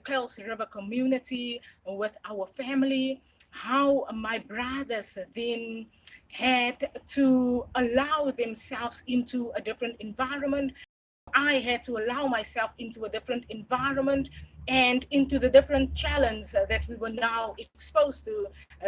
Kells River community, with our family, how my brothers then had to allow themselves into a different environment. I had to allow myself into a different environment and into the different challenge that we were now exposed to,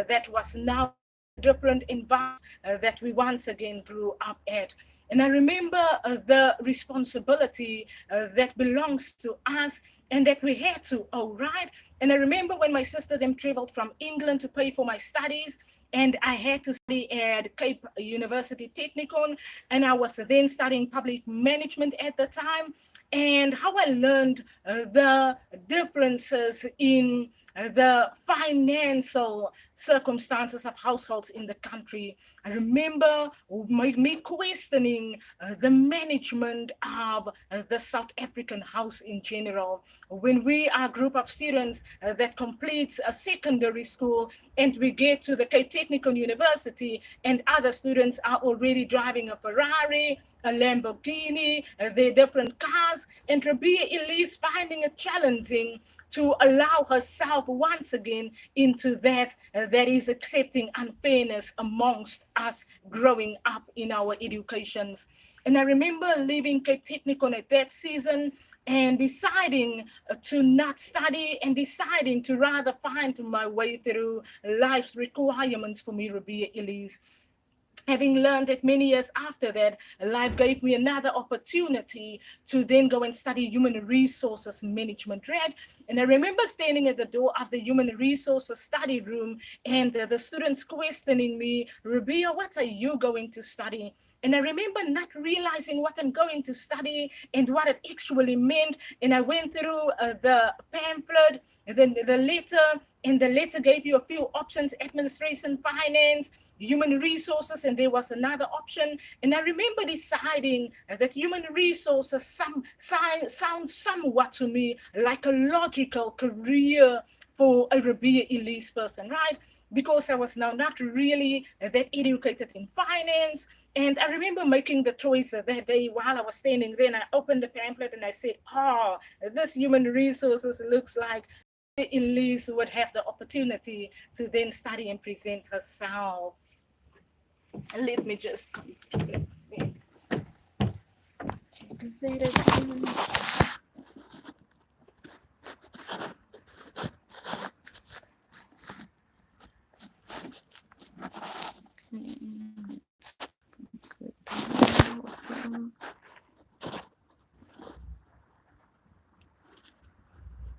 that was now different environment that we once again grew up at. And I remember the responsibility that belongs to us and that we had to, oh, right. And I remember when my sister then traveled from England to pay for my studies, and I had to study at Cape University Technikon, and I was then studying public management at the time, and how I learned the differences in the financial circumstances of households in the country. I remember me questioning the management of the South African house in general. When we are a group of students that completes a secondary school and we get to the Cape Technikon University, and other students are already driving a Ferrari, a Lamborghini, their different cars, and Ribea Elise finding it challenging to allow herself once again into that is accepting unfairness amongst us growing up in our educations. And I remember leaving Cape Technikon at that season and deciding to not study and deciding to rather find my way through life's requirements for me, Ribea Elise. Having learned that many years after that, life gave me another opportunity to then go and study human resources management, right? And I remember standing at the door of the human resources study room and the students questioning me, Ribea, what are you going to study? And I remember not realizing what I'm going to study and what it actually meant. And I went through the pamphlet, then the letter, and the letter gave you a few options: administration, finance, human resources, and there was another option. And I remember deciding that human resources sound somewhat to me like a logical career for a Ribea Elise person, right? Because I was now not really that educated in finance. And I remember making the choice that day while I was standing there, and I opened the pamphlet and I said, oh, this human resources looks like Elise would have the opportunity to then study and present herself. Let me just complete it.